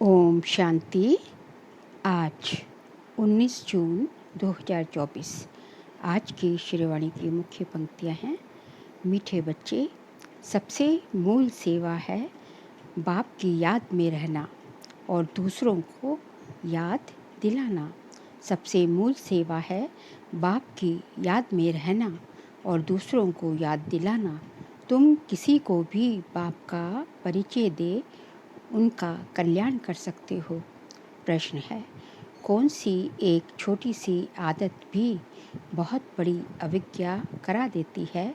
ओम शांति। आज 19 जून 2024। आज की श्रीवाणी की मुख्य पंक्तियाँ हैं। मीठे बच्चे, सबसे मूल सेवा है बाप की याद में रहना और दूसरों को याद दिलाना। सबसे मूल सेवा है बाप की याद में रहना और दूसरों को याद दिलाना। तुम किसी को भी बाप का परिचय दे उनका कल्याण कर सकते हो। प्रश्न है, कौन सी एक छोटी सी आदत भी बहुत बड़ी अविज्ञा करा देती है?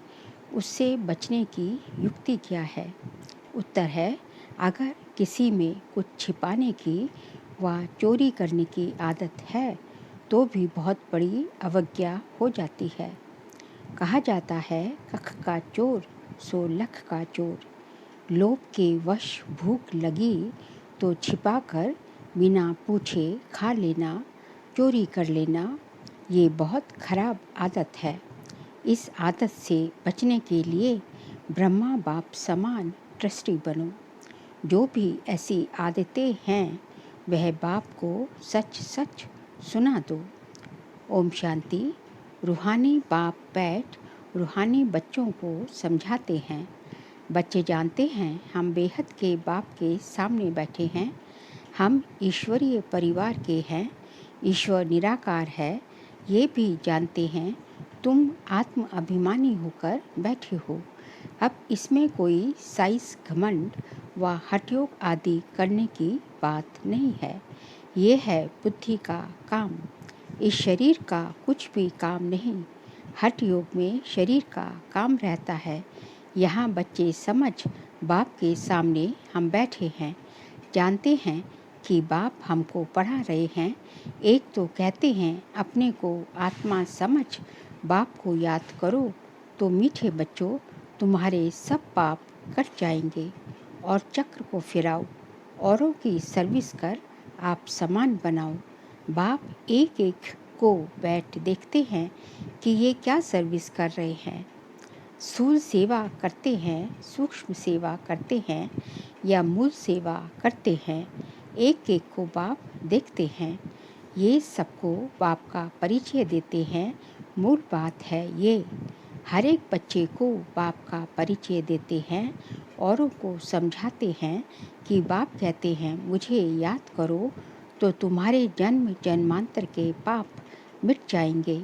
उससे बचने की युक्ति क्या है? उत्तर है, अगर किसी में कुछ छिपाने की व चोरी करने की आदत है तो भी बहुत बड़ी अवज्ञा हो जाती है। कहा जाता है, कख का चोर सो लख का चोर। लोभ के वश भूख लगी तो छिपाकर बिना पूछे खा लेना, चोरी कर लेना, ये बहुत खराब आदत है। इस आदत से बचने के लिए ब्रह्मा बाप समान ट्रस्टी बनो। जो भी ऐसी आदतें हैं वह बाप को सच सच सुना दो। ओम शांति। रूहानी बाप बैठ रूहानी बच्चों को समझाते हैं। बच्चे जानते हैं हम बेहद के बाप के सामने बैठे हैं। हम ईश्वरीय परिवार के हैं। ईश्वर निराकार है, ये भी जानते हैं। तुम आत्म अभिमानी होकर बैठे हो। अब इसमें कोई साइज घमंड व हठयोग आदि करने की बात नहीं है। ये है बुद्धि का काम। इस शरीर का कुछ भी काम नहीं। हठ योग में शरीर का काम रहता है। यहाँ बच्चे समझ बाप के सामने हम बैठे हैं, जानते हैं कि बाप हमको पढ़ा रहे हैं। एक तो कहते हैं अपने को आत्मा समझ बाप को याद करो तो मीठे बच्चों तुम्हारे सब पाप कट जाएंगे। और चक्र को फिराओ, औरों की सर्विस कर आप समान बनाओ। बाप एक एक को बैठ देखते हैं कि ये क्या सर्विस कर रहे हैं। स्थूल सेवा करते हैं, सूक्ष्म सेवा करते हैं या मूल सेवा करते हैं। एक एक को बाप देखते हैं। ये सबको बाप का परिचय देते हैं। मूल बात है ये, हर एक बच्चे को बाप का परिचय देते हैं। औरों को समझाते हैं कि बाप कहते हैं मुझे याद करो तो तुम्हारे जन्म जन्मांतर के पाप मिट जाएंगे।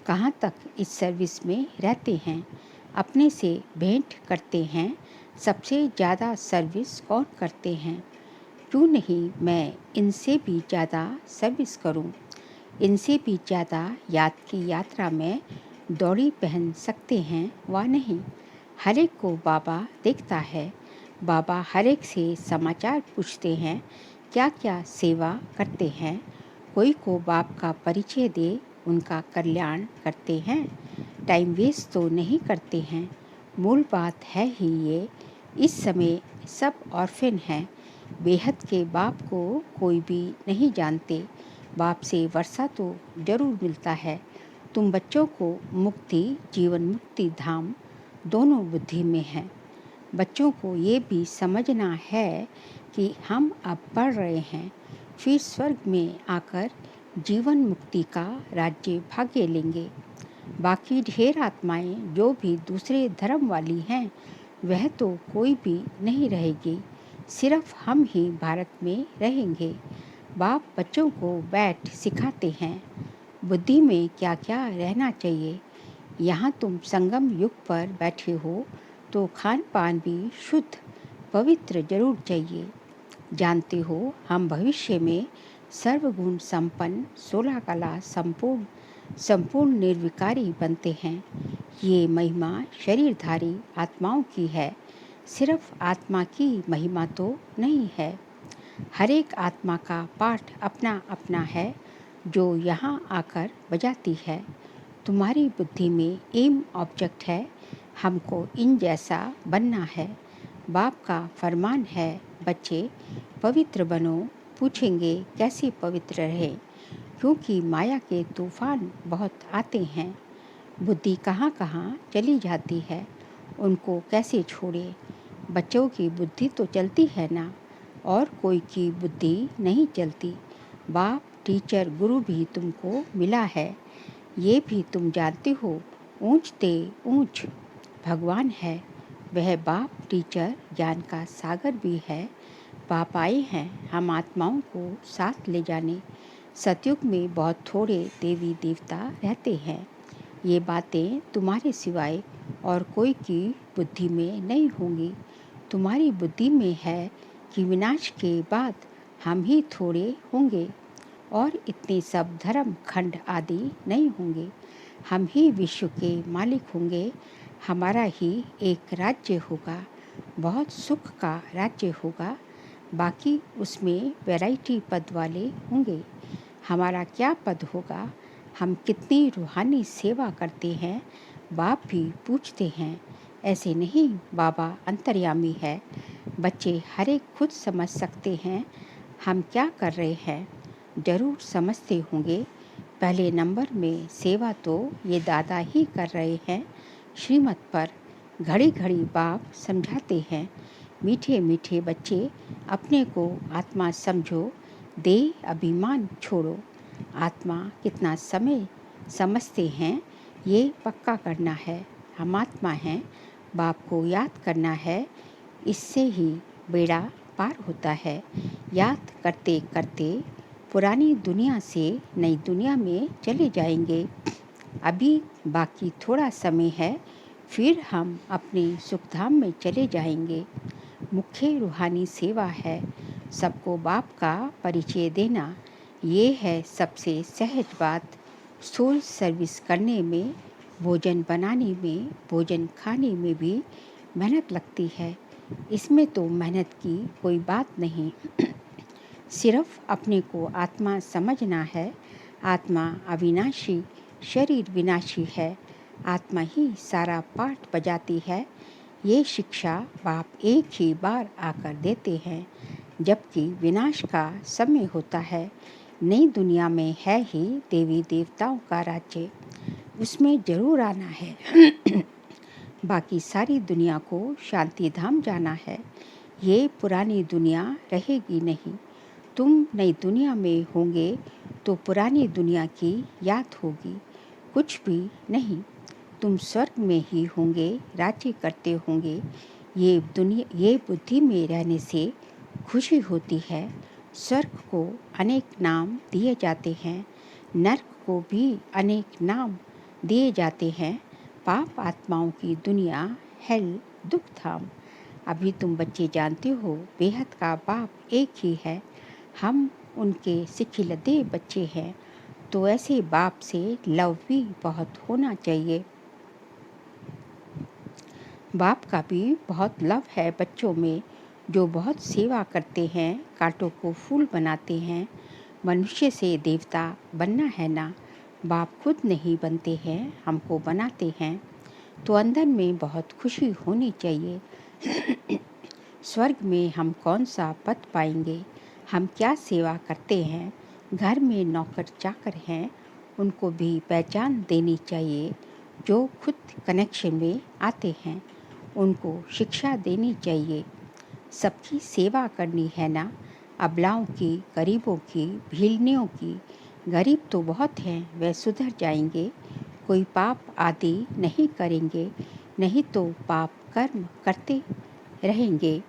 कहाँ तक इस सर्विस में रहते हैं, अपने से भेंट करते हैं। सबसे ज़्यादा सर्विस कौन करते हैं? क्यों नहीं मैं इनसे भी ज़्यादा सर्विस करूं? इनसे भी ज़्यादा याद की यात्रा में दौड़ी पहन सकते हैं व नहीं? हर एक को बाबा देखता है। बाबा हर एक से समाचार पूछते हैं, क्या क्या सेवा करते हैं। कोई को बाप का परिचय दे उनका कल्याण करते हैं। टाइम वेस्ट तो नहीं करते हैं। मूल बात है ही ये, इस समय सब ऑर्फिन हैं। बेहद के बाप को कोई भी नहीं जानते। बाप से वर्षा तो जरूर मिलता है। तुम बच्चों को मुक्ति, जीवन मुक्ति धाम दोनों बुद्धि में है। बच्चों को ये भी समझना है कि हम अब पढ़ रहे हैं, फिर स्वर्ग में आकर जीवन मुक्ति का राज्य भाग्य लेंगे। बाकी ढेर आत्माएं जो भी दूसरे धर्म वाली हैं वह तो कोई भी नहीं रहेगी, सिर्फ हम ही भारत में रहेंगे। बाप बच्चों को बैठ सिखाते हैं बुद्धि में क्या क्या रहना चाहिए। यहाँ तुम संगम युग पर बैठे हो तो खान पान भी शुद्ध पवित्र जरूर चाहिए। जानते हो हम भविष्य में सर्वगुण संपन्न 16 कला संपूर्ण निर्विकारी बनते हैं। ये महिमा शरीरधारी आत्माओं की है, सिर्फ आत्मा की महिमा तो नहीं है। हर एक आत्मा का पाठ अपना अपना है जो यहाँ आकर बजाती है। तुम्हारी बुद्धि में एम ऑब्जेक्ट है, हमको इन जैसा बनना है। बाप का फरमान है, बच्चे पवित्र बनो। पूछेंगे कैसे पवित्र रहे, क्योंकि माया के तूफान बहुत आते हैं। बुद्धि कहाँ कहाँ चली जाती है, उनको कैसे छोड़े। बच्चों की बुद्धि तो चलती है ना, और कोई की बुद्धि नहीं चलती। बाप, टीचर, गुरु भी तुमको मिला है, ये भी तुम जानते हो। ऊंच ते ऊंच भगवान है, वह बाप, टीचर, ज्ञान का सागर भी है। बाप आए हैं हम आत्माओं को साथ ले जाने। सतयुग में बहुत थोड़े देवी देवता रहते हैं। ये बातें तुम्हारे सिवाय और कोई की बुद्धि में नहीं होंगी। तुम्हारी बुद्धि में है कि विनाश के बाद हम ही थोड़े होंगे और इतने सब धर्म खंड आदि नहीं होंगे। हम ही विश्व के मालिक होंगे। हमारा ही एक राज्य होगा, बहुत सुख का राज्य होगा। बाकी उसमें वैरायटी पद वाले होंगे। हमारा क्या पद होगा, हम कितनी रूहानी सेवा करते हैं, बाप भी पूछते हैं। ऐसे नहीं, बाबा अंतर्यामी है, बच्चे हर एक खुद समझ सकते हैं हम क्या कर रहे हैं। जरूर समझते होंगे। पहले नंबर में सेवा तो ये दादा ही कर रहे हैं। श्रीमत पर घड़ी घड़ी बाप समझाते हैं, मीठे मीठे बच्चे अपने को आत्मा समझो, देह अभिमान छोड़ो। आत्मा कितना समय समझते हैं, ये पक्का करना है। हम आत्मा हैं, बाप को याद करना है, इससे ही बेड़ा पार होता है। याद करते करते पुरानी दुनिया से नई दुनिया में चले जाएंगे। अभी बाकी थोड़ा समय है, फिर हम अपने सुखधाम में चले जाएंगे। मुख्य रूहानी सेवा है सबको बाप का परिचय देना। ये है सबसे सहज बात। सोल सर्विस करने में, भोजन बनाने में, भोजन खाने में भी मेहनत लगती है। इसमें तो मेहनत की कोई बात नहीं। सिर्फ अपने को आत्मा समझना है। आत्मा अविनाशी, शरीर विनाशी है। आत्मा ही सारा पाठ बजाती है। ये शिक्षा बाप एक ही बार आकर देते हैं, जबकि विनाश का समय होता है। नई दुनिया में है ही देवी देवताओं का राज्य, उसमें जरूर आना है। बाकी सारी दुनिया को शांति धाम जाना है। ये पुरानी दुनिया रहेगी नहीं। तुम नई दुनिया में होंगे तो पुरानी दुनिया की याद होगी, कुछ भी नहीं। तुम स्वर्ग में ही होंगे, राज्य करते होंगे। ये बुद्धि में रहने से खुशी होती है। स्वर्ग को अनेक नाम दिए जाते हैं, नरक को भी अनेक नाम दिए जाते हैं। पाप आत्माओं की दुनिया, हेल, दुख धाम। अभी तुम बच्चे जानते हो बेहद का बाप एक ही है। हम उनके सिखिलते बच्चे हैं, तो ऐसे बाप से लव भी बहुत होना चाहिए। बाप का भी बहुत लव है बच्चों में, जो बहुत सेवा करते हैं, कांटों को फूल बनाते हैं। मनुष्य से देवता बनना है ना, बाप खुद नहीं बनते हैं, हमको बनाते हैं, तो अंदर में बहुत खुशी होनी चाहिए। स्वर्ग में हम कौन सा पद पाएंगे, हम क्या सेवा करते हैं। घर में नौकर चाकर हैं, उनको भी पहचान देनी चाहिए। जो खुद कनेक्शन में आते हैं, उनको शिक्षा देनी चाहिए। सबकी सेवा करनी है ना, अबलाओं की, गरीबों की, भीलनियों की। गरीब तो बहुत हैं, वे सुधर जाएंगे, कोई पाप आदि नहीं करेंगे, नहीं तो पाप कर्म करते रहेंगे।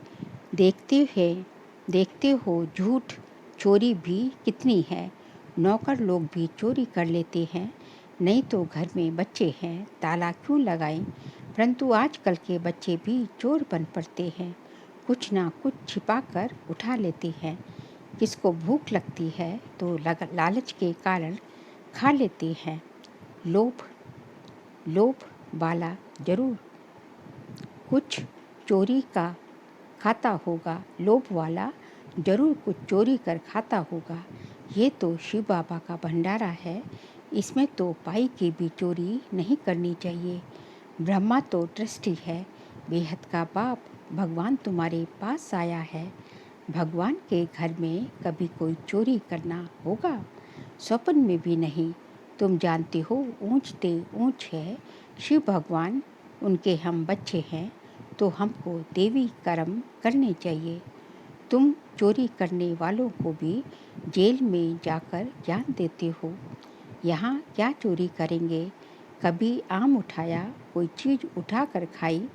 देखते हो झूठ चोरी भी कितनी है। नौकर लोग भी चोरी कर लेते हैं, नहीं तो घर में बच्चे हैं, ताला क्यों लगाएं। परंतु आजकल के बच्चे भी चोर बन पड़ते हैं, कुछ ना कुछ छिपा कर उठा लेते हैं। किसको भूख लगती है तो लालच के कारण खा लेते हैं। लोभ वाला जरूर कुछ चोरी का खाता होगा, लोभ वाला जरूर कुछ चोरी कर खाता होगा। ये तो शिव बाबा का भंडारा है, इसमें तो पाई की भी चोरी नहीं करनी चाहिए। ब्रह्मा तो ट्रस्टी है, बेहद का बाप भगवान तुम्हारे पास आया है। भगवान के घर में कभी कोई चोरी करना होगा, स्वप्न में भी नहीं। तुम जानते हो ऊंच ते ऊंच है शिव भगवान, उनके हम बच्चे हैं, तो हमको देवी कर्म करने चाहिए। तुम चोरी करने वालों को भी जेल में जाकर ज्ञान देते हो। यहाँ क्या चोरी करेंगे? कभी आम उठाया, कोई चीज़ उठा कर खाई,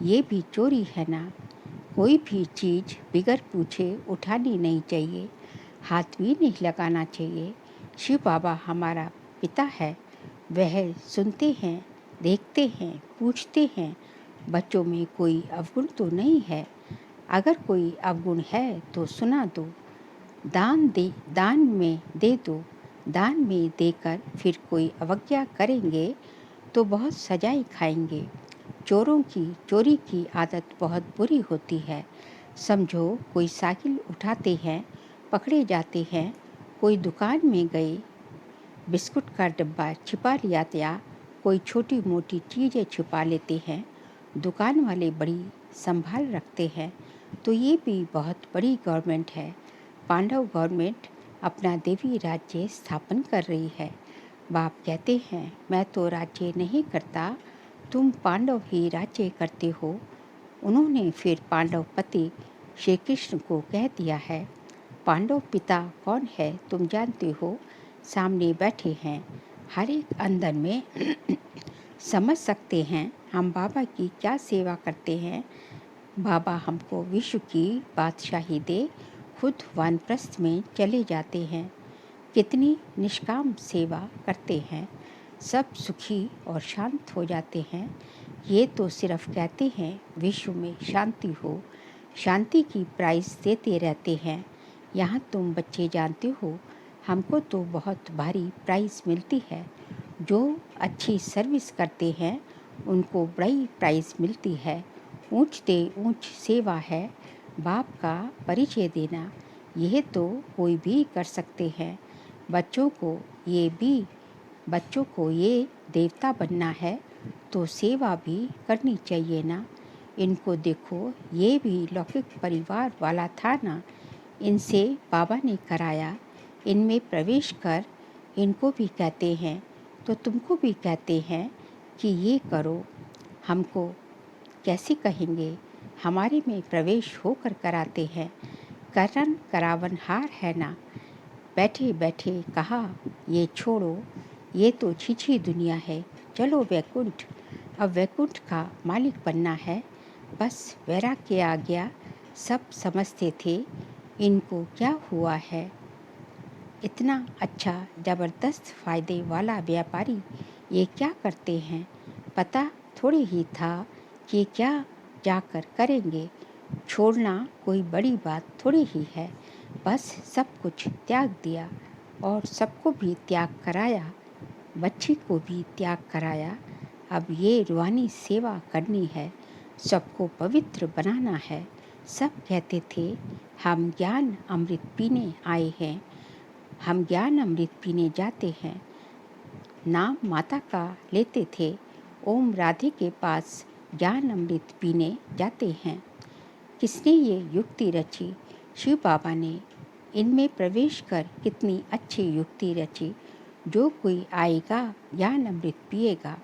ये भी चोरी है ना। कोई भी चीज़ बिगर पूछे उठानी नहीं चाहिए, हाथ भी नहीं लगाना चाहिए। शिव बाबा हमारा पिता है, वह सुनते हैं, देखते हैं, पूछते हैं। बच्चों में कोई अवगुण तो नहीं है, अगर कोई अवगुण है तो सुना दो। दान में दे दो। दान में देकर फिर कोई अवज्ञा करेंगे तो बहुत सजाएं खाएंगे। चोरों की चोरी की आदत बहुत बुरी होती है। समझो कोई साइकिल उठाते हैं, पकड़े जाते हैं। कोई दुकान में गए, बिस्कुट का डब्बा छिपा लिया, या कोई छोटी मोटी चीज़ें छुपा लेते हैं, दुकान वाले बड़ी संभाल रखते हैं। तो ये भी बहुत बड़ी गवर्नमेंट है। पांडव गवर्नमेंट अपना देवी राज्य स्थापन कर रही है। बाप कहते हैं, मैं तो राज्य नहीं करता, तुम पांडव ही राज्य करते हो। उन्होंने फिर पांडव पति श्री कृष्ण को कह दिया है। पांडव पिता कौन है तुम जानते हो, सामने बैठे हैं, हर एक अंदर में समझ सकते हैं हम बाबा की क्या सेवा करते हैं। बाबा हमको विश्व की बादशाही दे, खुद वानप्रस्थ में चले जाते हैं। कितनी निष्काम सेवा करते हैं, सब सुखी और शांत हो जाते हैं। ये तो सिर्फ कहते हैं विश्व में शांति हो, शांति की प्राइज़ देते रहते हैं। यहाँ तुम बच्चे जानते हो, हमको तो बहुत भारी प्राइज़ मिलती है। जो अच्छी सर्विस करते हैं उनको बड़ी प्राइज़ मिलती है। ऊंच से ऊंच सेवा है, बाप का परिचय देना। यह तो कोई भी कर सकते हैं। बच्चों को ये देवता बनना है तो सेवा भी करनी चाहिए ना। इनको देखो, ये भी लौकिक परिवार वाला था ना, इनसे बाबा ने कराया। इनमें प्रवेश कर, इनको भी कहते हैं तो तुमको भी कहते हैं कि ये करो। हमको कैसे कहेंगे, हमारे में प्रवेश होकर कराते हैं। करन करावन हार है ना। बैठे बैठे कहा, ये छोड़ो, ये तो छिछी दुनिया है, चलो वैकुंठ। अब वैकुंठ का मालिक बनना है, बस वैराग्य आ गया। सब समझते थे इनको क्या हुआ है। इतना अच्छा ज़बरदस्त फ़ायदे वाला व्यापारी ये क्या करते हैं, पता थोड़ी ही था कि क्या जाकर करेंगे। छोड़ना कोई बड़ी बात थोड़ी ही है, बस सब कुछ त्याग दिया और सबको भी त्याग कराया, बच्ची को भी त्याग कराया। अब ये रूहानी सेवा करनी है, सबको पवित्र बनाना है। सब कहते थे हम ज्ञान अमृत पीने आए हैं, हम ज्ञान अमृत पीने जाते हैं। नाम माता का लेते थे, ओम राधे के पास ज्ञान अमृत पीने जाते हैं। किसने ये युक्ति रची? शिव बाबा ने। इनमें प्रवेश कर कितनी अच्छी युक्ति रची। जो कोई आएगा ज्ञान अमृत पिएगा।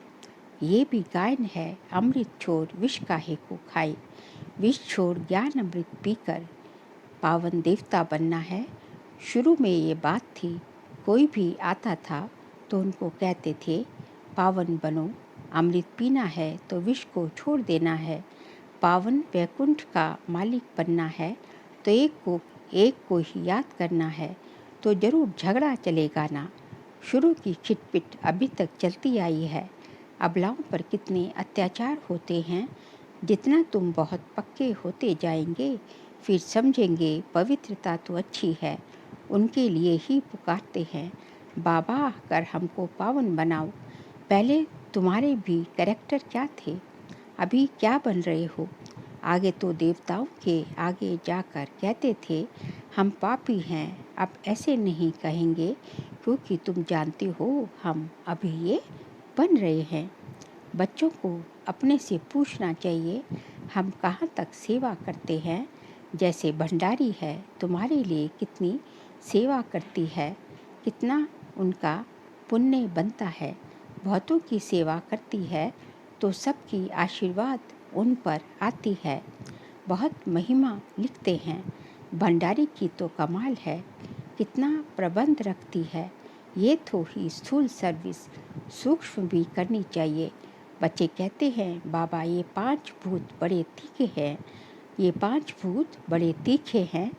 ये भी गायन है, अमृत छोड़ विष काहे को खाए। विष छोड़ ज्ञान अमृत पीकर पावन देवता बनना है। शुरू में ये बात थी, कोई भी आता था तो उनको कहते थे पावन बनो, अमृत पीना है तो विष को छोड़ देना है। पावन वैकुंठ का मालिक बनना है तो एक को ही याद करना है, तो जरूर झगड़ा चलेगा ना। शुरू की खिटपिट अभी तक चलती आई है। अबलाओं पर कितने अत्याचार होते हैं। जितना तुम बहुत पक्के होते जाएंगे फिर समझेंगे पवित्रता तो अच्छी है। उनके लिए ही पुकारते हैं, बाबा आकर हमको पावन बनाओ। पहले तुम्हारे भी कैरेक्टर क्या थे, अभी क्या बन रहे हो? आगे तो देवताओं के आगे जाकर कहते थे हम पापी हैं। अब ऐसे नहीं कहेंगे, क्योंकि तुम जानते हो हम अभी ये बन रहे हैं। बच्चों को अपने से पूछना चाहिए हम कहाँ तक सेवा करते हैं। जैसे भंडारी है, तुम्हारे लिए कितनी सेवा करती है, कितना उनका पुण्य बनता है। बहुतों की सेवा करती है तो सबकी आशीर्वाद उन पर आती है। बहुत महिमा लिखते हैं, भंडारी की तो कमाल है, कितना प्रबंध रखती है। ये थोड़ी स्थूल सर्विस सूक्ष्म भी करनी चाहिए। बच्चे कहते हैं, बाबा ये 5 भूत बड़े तीखे हैं, ये 5 भूत बड़े तीखे हैं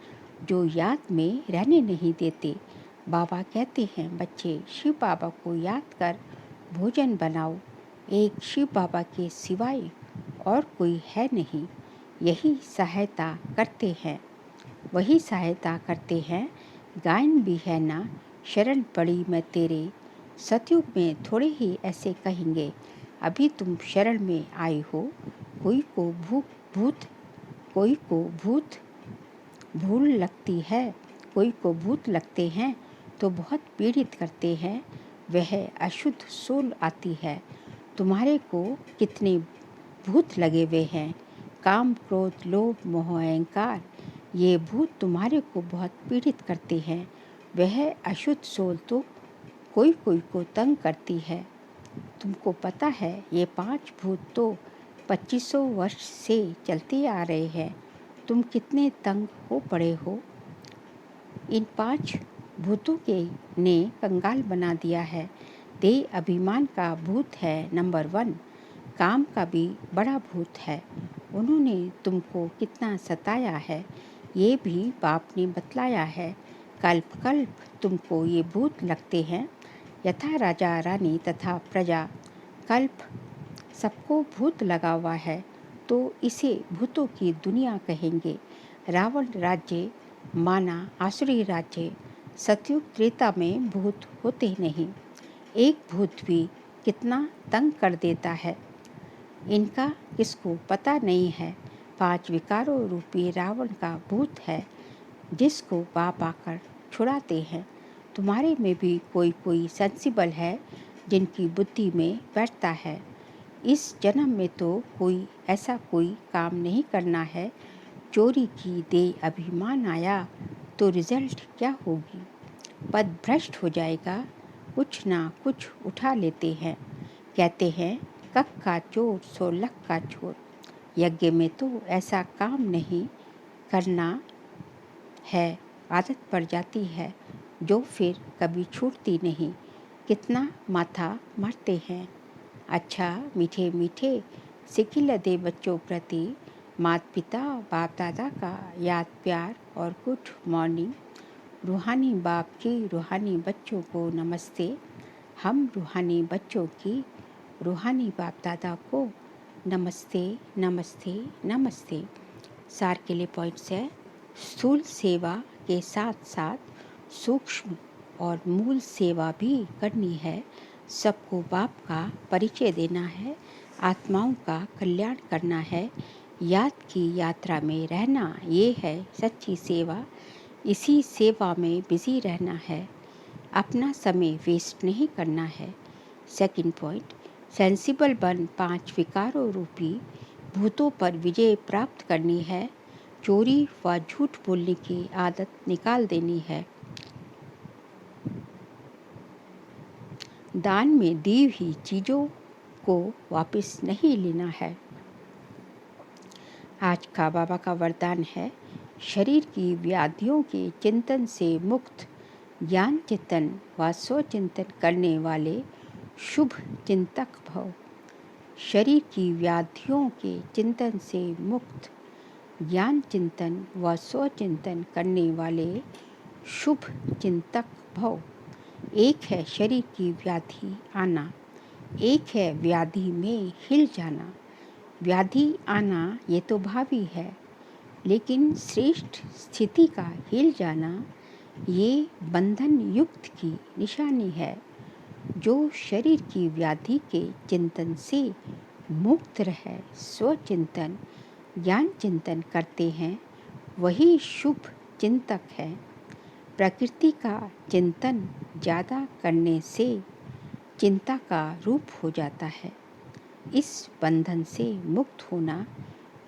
जो याद में रहने नहीं देते। बाबा कहते हैं, बच्चे शिव बाबा को याद कर भोजन बनाओ। एक शिव बाबा के सिवाय और कोई है नहीं, यही सहायता करते हैं, वही सहायता करते हैं। गायन भी है ना, शरण पड़ी मैं तेरे। सतयुग में थोड़े ही ऐसे कहेंगे, अभी तुम शरण में आए हो। कोई को भूत कोई को भूत भूल लगती है, कोई को भूत लगते हैं तो बहुत पीड़ित करते हैं, वह अशुद्ध सोल आती है। तुम्हारे को कितने भूत लगे हुए हैं, काम क्रोध लोभ मोह अहंकार, ये भूत तुम्हारे को बहुत पीड़ित करते हैं। वह अशुद्ध सोल तो कोई कोई को तंग करती है। तुमको पता है ये 5 भूत तो 2500 वर्ष से चलते आ रहे हैं, तुम कितने तंग हो पड़े हो। इन 5 भूतों के ने कंगाल बना दिया है। देह अभिमान का भूत है नंबर 1, काम का भी बड़ा भूत है। उन्होंने तुमको कितना सताया है, ये भी बाप ने बतलाया है। कल्प कल्प तुमको ये भूत लगते हैं, यथा राजा रानी तथा प्रजा। कल्प सबको भूत लगा हुआ है, तो इसे भूतों की दुनिया कहेंगे। रावण राज्य माना आसुरी राज्य। सतयुग त्रेता में भूत होते नहीं, एक भूत भी कितना तंग कर देता है, इनका किसको पता नहीं है। 5 विकारों रूपी रावण का भूत है, जिसको बाप आकर छुड़ाते हैं। तुम्हारे में भी कोई कोई सेंसिबल है, जिनकी बुद्धि में बैठता है। इस जन्म में तो कोई ऐसा कोई काम नहीं करना है। चोरी की दे अभिमान आया तो रिजल्ट क्या होगी, पद भ्रष्ट हो जाएगा। कुछ ना कुछ उठा लेते हैं, कहते हैं कक का चोर सो लक का चोर। यज्ञ में तो ऐसा काम नहीं करना है, आदत पड़ जाती है जो फिर कभी छूटती नहीं। कितना माथा मारते हैं। अच्छा मीठे मीठे सिकिल दे बच्चों प्रति माता पिता बाप दादा का याद प्यार और गुड मॉर्निंग। रूहानी बाप की रूहानी बच्चों को नमस्ते। हम रूहानी बच्चों की रूहानी बाप दादा को नमस्ते नमस्ते नमस्ते। सार के लिए पॉइंट्स है, स्थूल सेवा के साथ साथ सूक्ष्म और मूल सेवा भी करनी है। सबको बाप का परिचय देना है, आत्माओं का कल्याण करना है, याद की यात्रा में रहना, ये है सच्ची सेवा। इसी सेवा में बिजी रहना है, अपना समय वेस्ट नहीं करना है। सेकंड पॉइंट, सेंसिबल बन 5 विकारों रूपी भूतों पर विजय प्राप्त करनी है। चोरी व झूठ बोलने की आदत निकाल देनी है। दान में दी हुई चीज़ों को वापस नहीं लेना है। आज का बाबा का वरदान है, शरीर की व्याधियों के चिंतन से मुक्त, ज्ञान चिंतन व स्वचिंतन करने वाले शुभ चिंतक भव। शरीर की व्याधियों के चिंतन से मुक्त, ज्ञान चिंतन व स्वचिंतन करने वाले शुभ चिंतक भव। एक है शरीर की व्याधि आना, एक है व्याधि में हिल जाना। व्याधि आना ये तो भावी है, लेकिन श्रेष्ठ स्थिति का हिल जाना ये बंधन युक्त की निशानी है। जो शरीर की व्याधि के चिंतन से मुक्त रह स्वचिंतन ज्ञान चिंतन करते हैं, वही शुभ चिंतक है। प्रकृति का चिंतन ज़्यादा करने से चिंता का रूप हो जाता है। इस बंधन से मुक्त होना,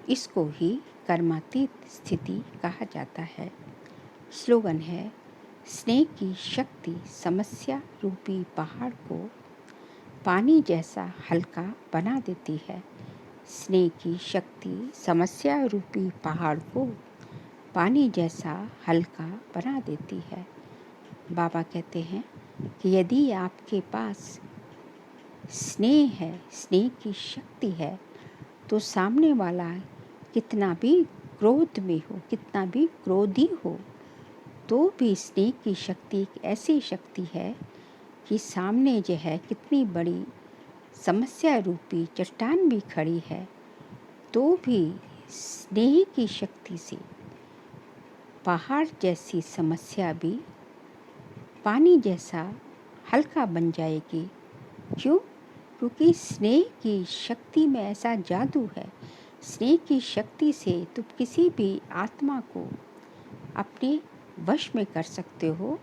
इसको ही कर्मातीत स्थिति कहा जाता है। स्लोगन है, स्नेह की शक्ति समस्या रूपी पहाड़ को पानी जैसा हल्का बना देती है। स्नेह की शक्ति समस्या रूपी पहाड़ को पानी जैसा हल्का बना देती है। बाबा कहते हैं कि यदि आपके पास स्नेह है, स्नेह की शक्ति है, तो सामने वाला कितना भी क्रोध में हो, कितना भी क्रोधी हो, तो भी स्नेह की शक्ति एक ऐसी शक्ति है कि सामने जो है कितनी बड़ी समस्या रूपी चट्टान भी खड़ी है, तो भी स्नेह की शक्ति से पहाड़ जैसी समस्या भी पानी जैसा हल्का बन जाएगी। क्यों? क्योंकि स्नेह की शक्ति में ऐसा जादू है। स्नेह की शक्ति से तुम किसी भी आत्मा को अपने वश में कर सकते हो।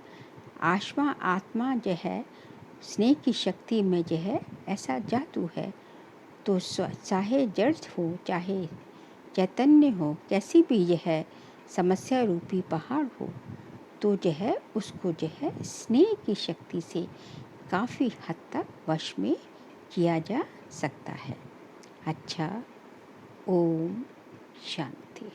आत्मा जो है स्नेह की शक्ति में जो है ऐसा जादू है। तो चाहे जड़ हो, चाहे चैतन्य हो, कैसी भी यह समस्या रूपी पहाड़ हो, तो जो है उसको जो है स्नेह की शक्ति से काफ़ी हद तक वश में किया जा सकता है। अच्छा, ओम शांति।